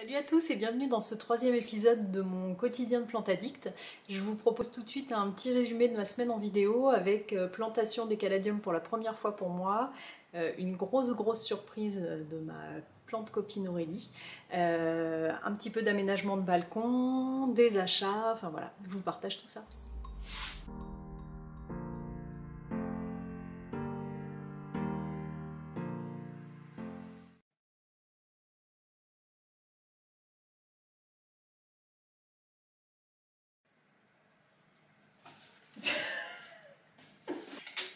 Salut à tous et bienvenue dans ce troisième épisode de mon quotidien de plante addict. Je vous propose tout de suite un petit résumé de ma semaine en vidéo avec plantation des caladiums pour la première fois pour moi, une grosse surprise de ma plante copine Aurélie, un petit peu d'aménagement de balcon, des achats, enfin voilà, je vous partage tout ça.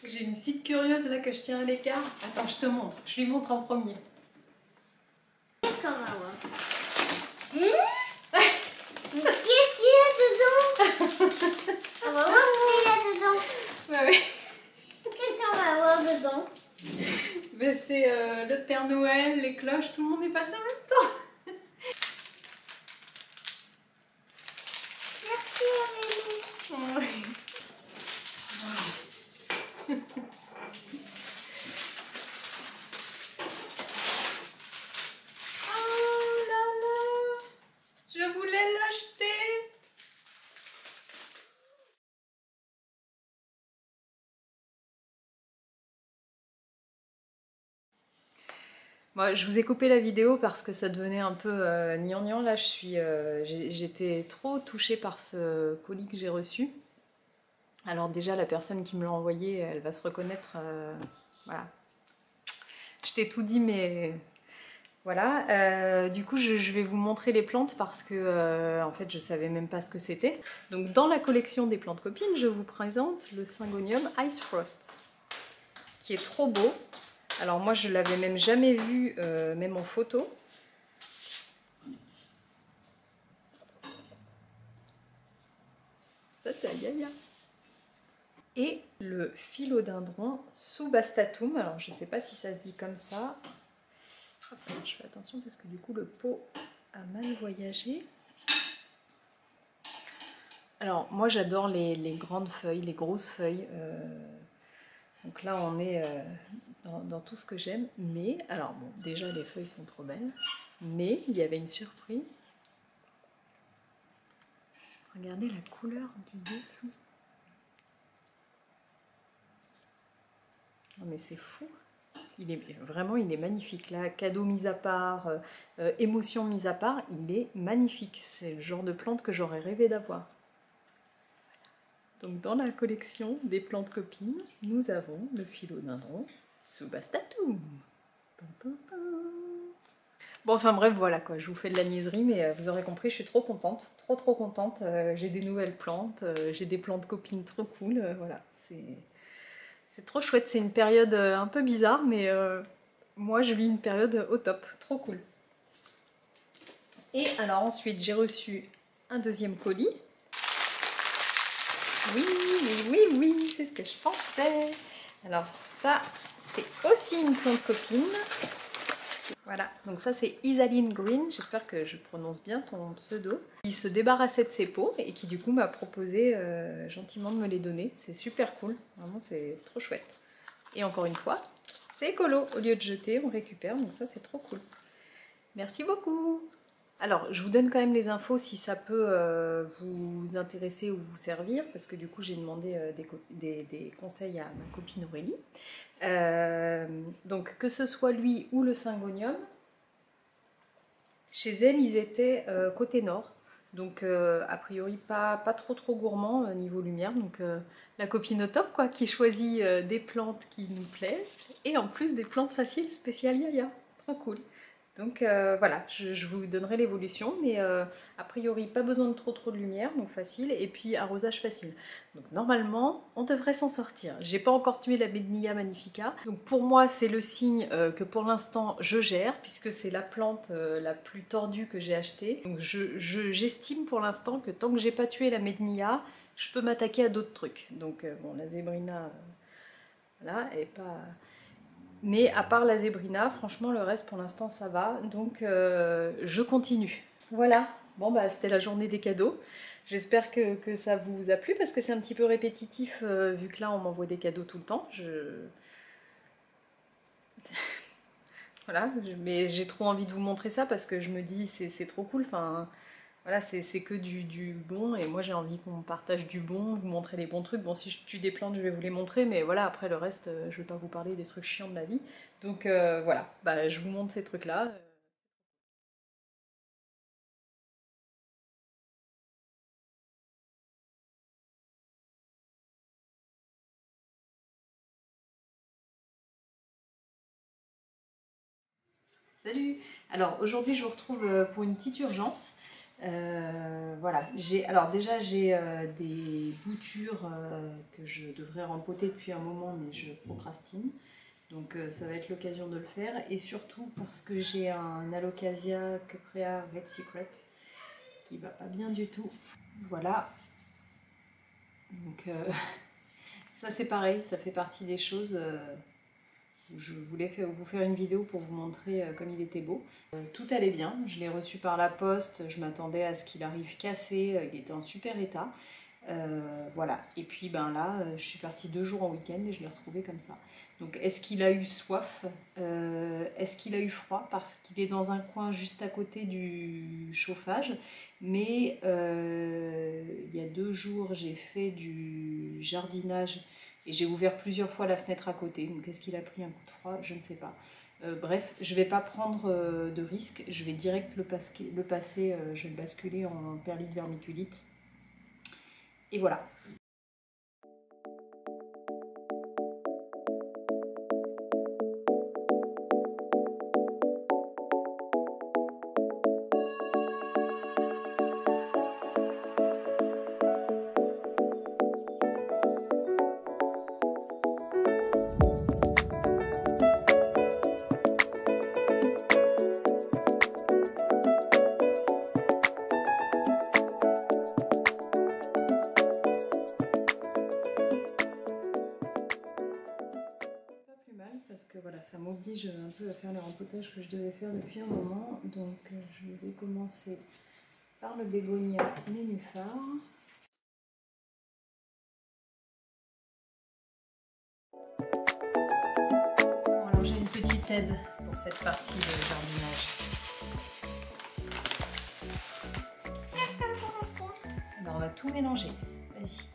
J'ai une petite curieuse là que je tiens à l'écart. Attends, je te montre. Je lui montre en premier. Qu'est-ce qu'on va voir? Qu'est-ce qu'il y a dedans? On va voir ce qu'il y a dedans. Ouais. Qu'est-ce qu'on va voir dedans? Ben, c'est le Père Noël, les cloches, tout le monde est passé en même temps. Merci Aurélie. Ouais. Oh là là, je voulais l'acheter. Bon, je vous ai coupé la vidéo parce que ça devenait un peu gnangnan. Là, j'étais trop touchée par ce colis que j'ai reçu. Alors déjà, la personne qui me l'a envoyé, elle va se reconnaître. Voilà. Je t'ai tout dit, mais voilà. Du coup, je vais vous montrer les plantes parce que en fait, je savais même pas ce que c'était. Donc, dans la collection des plantes copines, je vous présente le Syngonium Ice Frost, qui est trop beau. Alors moi, je l'avais même jamais vu, même en photo. Ça, c'est Agaya. Et le philodendron Subastatum. Alors, je sais pas si ça se dit comme ça. Hop, je fais attention parce que du coup, le pot a mal voyagé. Alors, moi, j'adore les grandes feuilles, les grosses feuilles. Donc là, on est dans tout ce que j'aime. Mais, alors bon, déjà, les feuilles sont trop belles. Mais il y avait une surprise. Regardez la couleur du dessous. Non mais c'est fou. Il est magnifique. Là, cadeau mis à part, émotion mise à part, il est magnifique. C'est le genre de plante que j'aurais rêvé d'avoir. Donc dans la collection des plantes copines, nous avons le philodendron Subastatum. Bon, enfin bref, voilà quoi, je vous fais de la niaiserie, mais vous aurez compris, je suis trop contente, trop contente. J'ai des nouvelles plantes, j'ai des plantes copines trop cool, voilà, c'est trop chouette. C'est une période un peu bizarre, mais moi je vis une période au top, trop cool. Et alors ensuite, j'ai reçu un deuxième colis. Oui, c'est ce que je pensais. Alors ça, c'est aussi une plante copine. Voilà, donc ça c'est Isaline Green, j'espère que je prononce bien ton pseudo. Il se débarrassait de ses pots et qui du coup m'a proposé gentiment de me les donner. C'est super cool, vraiment c'est trop chouette. Et encore une fois, c'est écolo, au lieu de jeter, on récupère, donc ça c'est trop cool. Merci beaucoup. Alors, je vous donne quand même les infos si ça peut vous intéresser ou vous servir, parce que du coup j'ai demandé des conseils à ma copine Aurélie. Donc que ce soit lui ou le Syngonium, chez elle ils étaient côté nord, donc a priori pas trop gourmand niveau lumière, donc la copine au top quoi, qui choisit des plantes qui nous plaisent, et en plus des plantes faciles spéciales Yaya, trop cool. Donc voilà, je vous donnerai l'évolution, mais a priori pas besoin de trop de lumière, donc facile, et puis arrosage facile. Donc normalement, on devrait s'en sortir. J'ai pas encore tué la Mednia magnifica, donc pour moi c'est le signe que pour l'instant je gère, puisque c'est la plante la plus tordue que j'ai achetée. Donc j'estime pour l'instant que tant que j'ai pas tué la Mednia, je peux m'attaquer à d'autres trucs. Donc bon, la Zébrina, voilà, elle est pas... Mais à part la Zébrina, franchement, le reste pour l'instant ça va. Donc je continue. Voilà, bon bah c'était la journée des cadeaux. J'espère que ça vous a plu parce que c'est un petit peu répétitif vu que là on m'envoie des cadeaux tout le temps. Voilà, mais j'ai trop envie de vous montrer ça parce que je me dis c'est trop cool. Enfin, voilà, c'est que du bon et moi j'ai envie qu'on partage du bon, vous montrer les bons trucs. Bon, si je tue des plantes, je vais vous les montrer, mais voilà, après le reste, je vais pas vous parler des trucs chiants de la vie. Donc voilà, bah, je vous montre ces trucs-là. Salut! Alors aujourd'hui je vous retrouve pour une petite urgence. Voilà, alors déjà j'ai des boutures que je devrais rempoter depuis un moment mais je procrastine. Donc ça va être l'occasion de le faire. Et surtout parce que j'ai un Alocasia Cuprea Red Secret qui va pas bien du tout. Voilà. Donc ça c'est pareil, ça fait partie des choses. Je voulais vous faire une vidéo pour vous montrer comme il était beau. Tout allait bien, je l'ai reçu par la poste, je m'attendais à ce qu'il arrive cassé, il était en super état. Voilà, et puis ben là, je suis partie 2 jours en week-end et je l'ai retrouvé comme ça. Donc est-ce qu'il a eu soif? Est-ce qu'il a eu froid? Parce qu'il est dans un coin juste à côté du chauffage. Mais il y a 2 jours, j'ai fait du jardinage et j'ai ouvert plusieurs fois la fenêtre à côté. Donc est-ce qu'il a pris un coup de froid? Je ne sais pas. Bref, je ne vais pas prendre de risque, je vais direct le passer, je vais le basculer en perlite vermiculite. Et voilà. Parce que voilà, ça m'oblige un peu à faire le rempotage que je devais faire depuis un moment. Donc je vais commencer par le bégonia nénuphar. Bon, alors j'ai une petite aide pour cette partie de jardinage. Alors on va tout mélanger. Vas-y.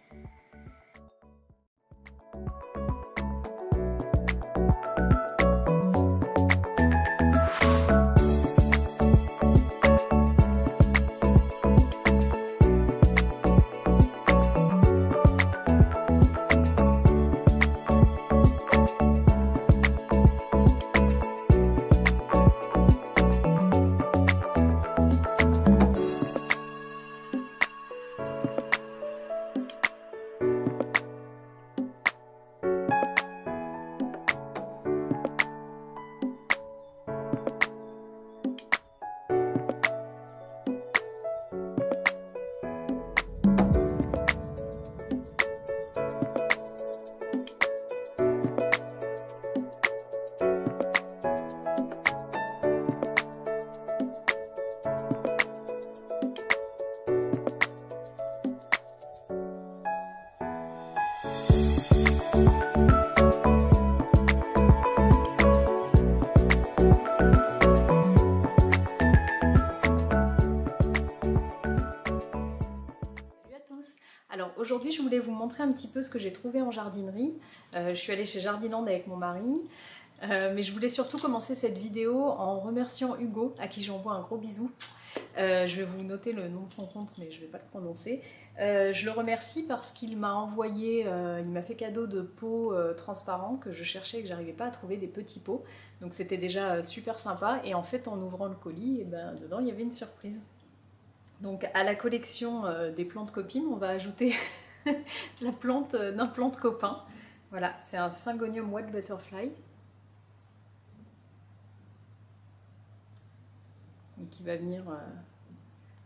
Alors aujourd'hui je voulais vous montrer un petit peu ce que j'ai trouvé en jardinerie. Je suis allée chez Jardiland avec mon mari, mais je voulais surtout commencer cette vidéo en remerciant Hugo, à qui j'envoie un gros bisou. Je vais vous noter le nom de son compte mais je ne vais pas le prononcer. Je le remercie parce qu'il m'a envoyé, il m'a fait cadeau de pots transparents que je cherchais et que j'arrivais pas à trouver, des petits pots. Donc c'était déjà super sympa et en fait en ouvrant le colis, et ben, dedans il y avait une surprise. Donc à la collection des plantes copines, on va ajouter la plante d'un plante copain. Voilà, c'est un Syngonium White Butterfly. Donc, qui va venir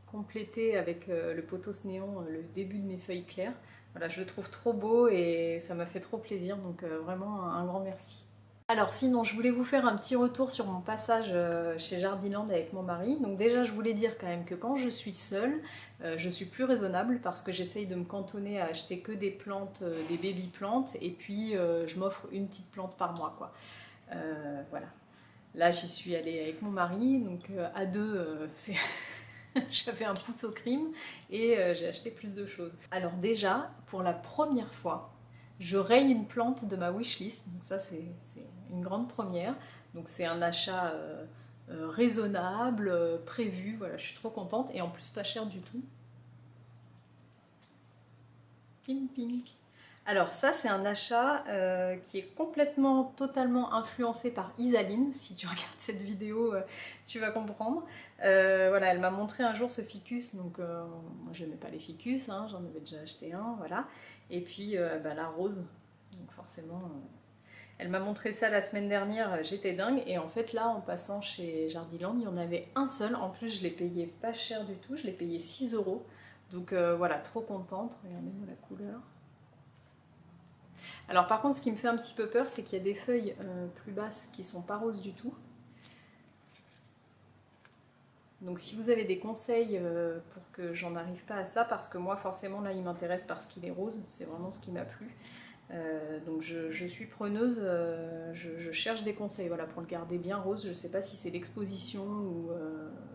compléter avec le pothos néon le début de mes feuilles claires. Voilà, je le trouve trop beau et ça m'a fait trop plaisir, donc vraiment un grand merci. Alors sinon, je voulais vous faire un petit retour sur mon passage chez Jardiland avec mon mari. Donc déjà, je voulais dire quand même que quand je suis seule, je suis plus raisonnable parce que j'essaye de me cantonner à acheter que des plantes, des baby plantes, et puis je m'offre une petite plante par mois, quoi. Voilà. Là, j'y suis allée avec mon mari, donc à deux, j'avais un pouce au crime et j'ai acheté plus de choses. Alors déjà, pour la première fois, je raye une plante de ma wishlist, donc ça c'est une grande première. Donc c'est un achat raisonnable, prévu, voilà, je suis trop contente et en plus pas cher du tout. Pink pink. Alors ça c'est un achat qui est complètement, totalement influencé par Isaline. Si tu regardes cette vidéo, tu vas comprendre. Voilà, elle m'a montré un jour ce ficus, donc moi j'aimais pas les ficus, hein, j'en avais déjà acheté un, voilà. Et puis bah, la rose, donc forcément, elle m'a montré ça la semaine dernière, j'étais dingue. Et en fait là, en passant chez Jardiland, il y en avait un seul. En plus je l'ai payé pas cher du tout, je l'ai payé 6 €. Donc voilà, trop contente. Regardez-moi la couleur. Alors par contre, ce qui me fait un petit peu peur, c'est qu'il y a des feuilles plus basses qui sont pas roses du tout. Donc si vous avez des conseils pour que j'en arrive pas à ça, parce que moi forcément là il m'intéresse parce qu'il est rose, c'est vraiment ce qui m'a plu. Donc je suis preneuse, je cherche des conseils voilà, pour le garder bien rose. Je sais pas si c'est l'exposition ou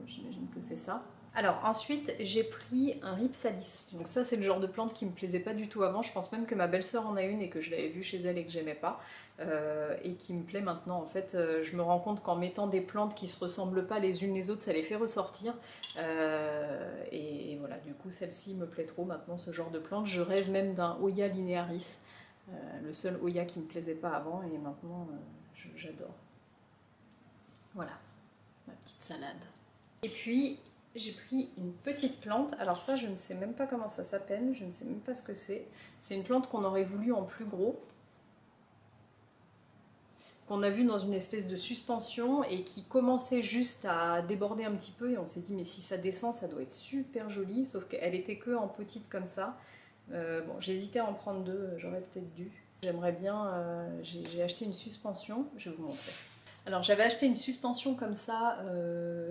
j'imagine que c'est ça. Alors ensuite j'ai pris un Rhipsalis, donc ça c'est le genre de plante qui me plaisait pas du tout avant, je pense même que ma belle-sœur en a une et que je l'avais vue chez elle et que j'aimais pas, et qui me plaît maintenant en fait. Je me rends compte qu'en mettant des plantes qui se ressemblent pas les unes les autres, ça les fait ressortir, et voilà, du coup celle-ci me plaît trop maintenant, ce genre de plante. Je rêve même d'un Hoya linearis, le seul Hoya qui me plaisait pas avant et maintenant j'adore. Voilà, ma petite salade. Et puis j'ai pris une petite plante, alors ça je ne sais même pas comment ça s'appelle, je ne sais même pas ce que c'est. C'est une plante qu'on aurait voulu en plus gros, qu'on a vu dans une espèce de suspension et qui commençait juste à déborder un petit peu et on s'est dit mais si ça descend ça doit être super joli, sauf qu'elle était que en petite comme ça. Bon, j'ai hésité à en prendre deux, j'aurais peut-être dû. J'aimerais bien, j'ai acheté une suspension, je vais vous montrer. Alors j'avais acheté une suspension comme ça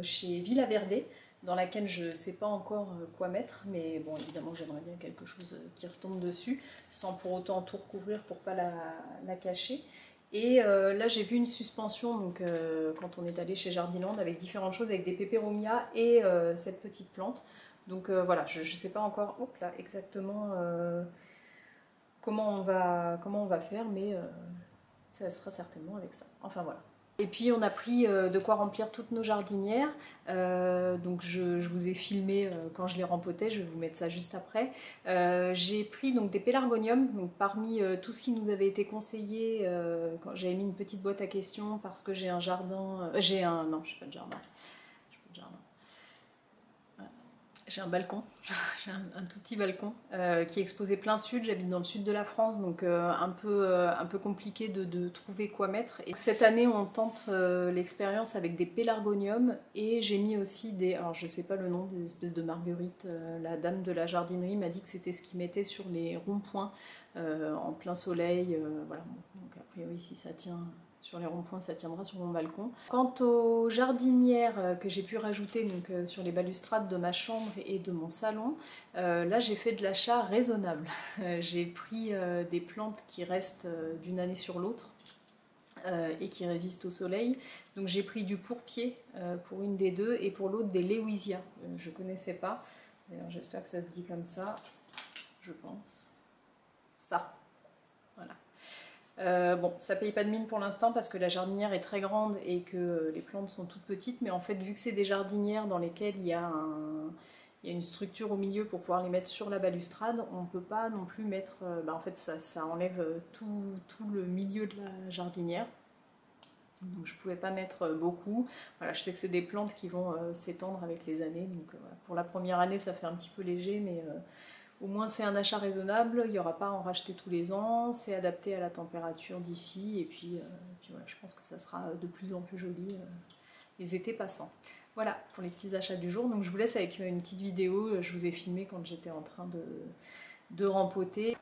chez Villa Verde, dans laquelle je ne sais pas encore quoi mettre, mais bon évidemment j'aimerais bien quelque chose qui retombe dessus, sans pour autant tout recouvrir pour pas la cacher. Et là j'ai vu une suspension donc, quand on est allé chez Jardiland avec différentes choses, avec des peperomias et cette petite plante. Donc voilà, je ne sais pas encore là, exactement comment on va faire, mais ça sera certainement avec ça. Enfin voilà. Et puis on a pris de quoi remplir toutes nos jardinières, donc je vous ai filmé quand je les rempotais, je vais vous mettre ça juste après. J'ai pris donc des pélargoniums, donc parmi tout ce qui nous avait été conseillé, quand j'avais mis une petite boîte à questions parce que j'ai un jardin, non je n'ai pas de jardin, j'ai un balcon, j'ai un tout petit balcon qui est exposé plein sud, j'habite dans le sud de la France, donc un peu compliqué de trouver quoi mettre. Et cette année on tente l'expérience avec des pélargoniums et j'ai mis aussi des, alors je sais pas le nom, des espèces de marguerites. La dame de la jardinerie m'a dit que c'était ce qu'ils mettaient sur les ronds-points en plein soleil, voilà. Donc a priori si ça tient sur les ronds-points, ça tiendra sur mon balcon. Quant aux jardinières que j'ai pu rajouter donc, sur les balustrades de ma chambre et de mon salon, là j'ai fait de l'achat raisonnable. J'ai pris des plantes qui restent d'une année sur l'autre et qui résistent au soleil. Donc j'ai pris du pourpier pour une des deux et pour l'autre des Lewisia. Je ne connaissais pas, d'ailleurs j'espère que ça se dit comme ça, je pense. Ça, voilà. Bon, ça paye pas de mine pour l'instant parce que la jardinière est très grande et que les plantes sont toutes petites, mais en fait vu que c'est des jardinières dans lesquelles il y a une structure au milieu pour pouvoir les mettre sur la balustrade, on peut pas non plus mettre, en fait ça enlève tout le milieu de la jardinière, donc je pouvais pas mettre beaucoup. Voilà, je sais que c'est des plantes qui vont s'étendre avec les années, donc voilà. Pour la première année ça fait un petit peu léger, mais au moins c'est un achat raisonnable, il n'y aura pas à en racheter tous les ans, c'est adapté à la température d'ici, et puis voilà, je pense que ça sera de plus en plus joli les étés passants. Voilà pour les petits achats du jour, donc je vous laisse avec une petite vidéo, je vous ai filmé quand j'étais en train de rempoter.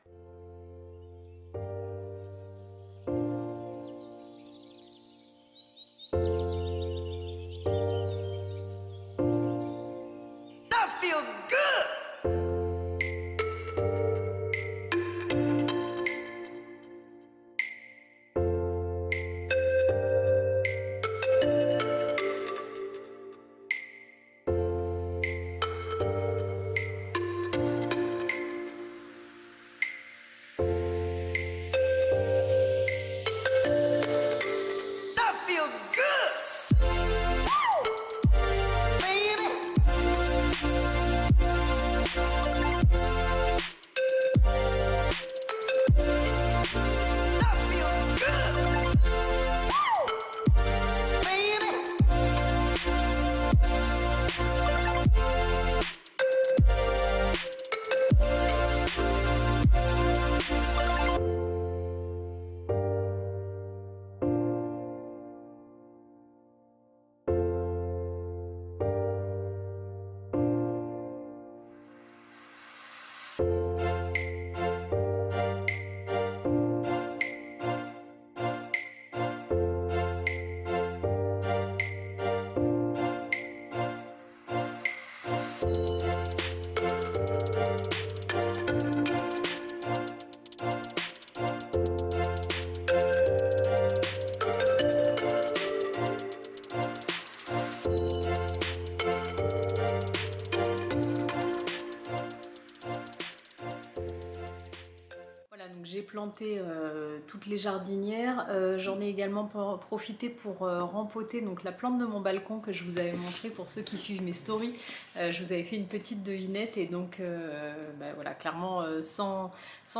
planté toutes les jardinières. J'en ai également profité pour rempoter donc, la plante de mon balcon que je vous avais montré pour ceux qui suivent mes stories. Je vous avais fait une petite devinette et donc voilà, clairement sans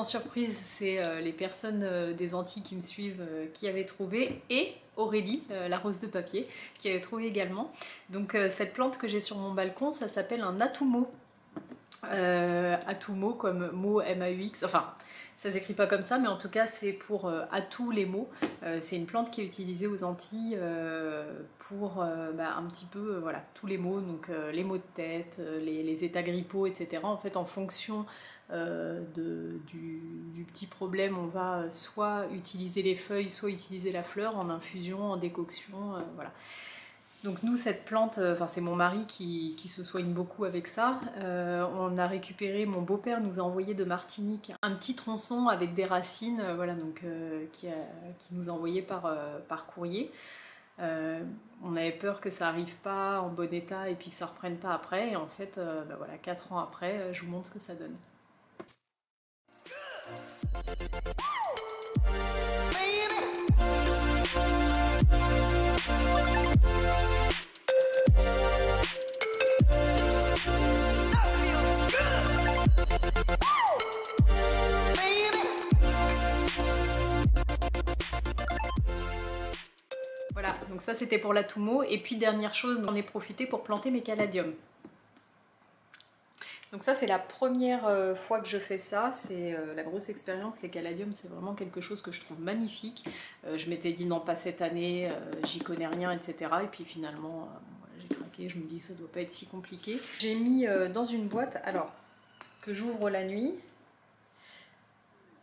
surprise, c'est les personnes des Antilles qui me suivent qui avaient trouvé, et Aurélie, la rose de papier, qui avait trouvé également. Donc cette plante que j'ai sur mon balcon, ça s'appelle un atumo. Atumo comme mot M-A-U-X, enfin ça s'écrit pas comme ça, mais en tout cas c'est pour à tous les mots. C'est une plante qui est utilisée aux Antilles pour un petit peu voilà, tous les mots, donc les maux de tête, les états grippaux, etc. En fait, en fonction du petit problème, on va soit utiliser les feuilles, soit utiliser la fleur en infusion, en décoction, voilà. Donc nous, cette plante, c'est mon mari qui se soigne beaucoup avec ça. On a récupéré, mon beau-père nous a envoyé de Martinique un petit tronçon avec des racines, voilà, donc qui nous a envoyé par courrier. On avait peur que ça n'arrive pas en bon état et puis que ça reprenne pas après. Et en fait, voilà, 4 ans après, je vous montre ce que ça donne. Voilà, donc ça c'était pour l'atumo. Et puis dernière chose, j'en ai profité pour planter mes caladiums. Donc ça c'est la première fois que je fais ça, c'est la grosse expérience. Les caladiums, c'est vraiment quelque chose que je trouve magnifique. Je m'étais dit non, pas cette année, j'y connais rien, etc. Et puis finalement, j'ai craqué, je me dis ça doit pas être si compliqué. J'ai mis dans une boîte, alors que j'ouvre la nuit.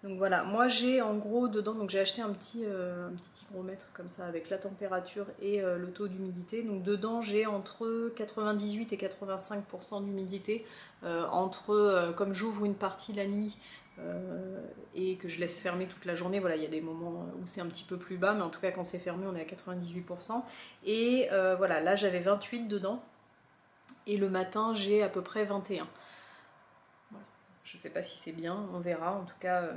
Donc voilà, moi j'ai en gros dedans, donc j'ai acheté un petit hygromètre comme ça avec la température et le taux d'humidité. Donc dedans j'ai entre 98 et 85% d'humidité, comme j'ouvre une partie la nuit et que je laisse fermer toute la journée, voilà, il y a des moments où c'est un petit peu plus bas, mais en tout cas quand c'est fermé on est à 98%. Et voilà, là j'avais 28 dedans et le matin j'ai à peu près 21. Je sais pas si c'est bien, on verra. En tout cas,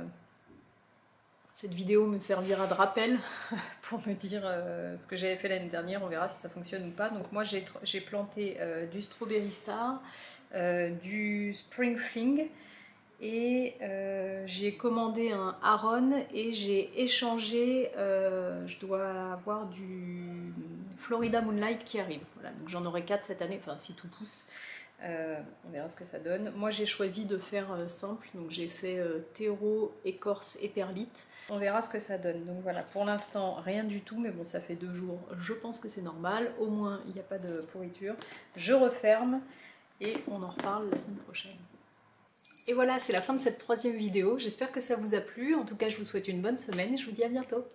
cette vidéo me servira de rappel pour me dire ce que j'avais fait l'année dernière. On verra si ça fonctionne ou pas. Donc moi, j'ai planté du Strawberry Star, du Spring Fling, et j'ai commandé un Aron et j'ai échangé, je dois avoir du Florida Moonlight qui arrive. Voilà, donc j'en aurai 4 cette année, enfin si tout pousse. On verra ce que ça donne. Moi j'ai choisi de faire simple, donc j'ai fait terreau, écorce et perlite. On verra ce que ça donne. Donc voilà, pour l'instant rien du tout, mais bon ça fait 2 jours, je pense que c'est normal, au moins il n'y a pas de pourriture. Je referme et on en reparle la semaine prochaine. Et voilà, c'est la fin de cette 3e vidéo. J'espère que ça vous a plu. En tout cas, je vous souhaite une bonne semaine et je vous dis à bientôt.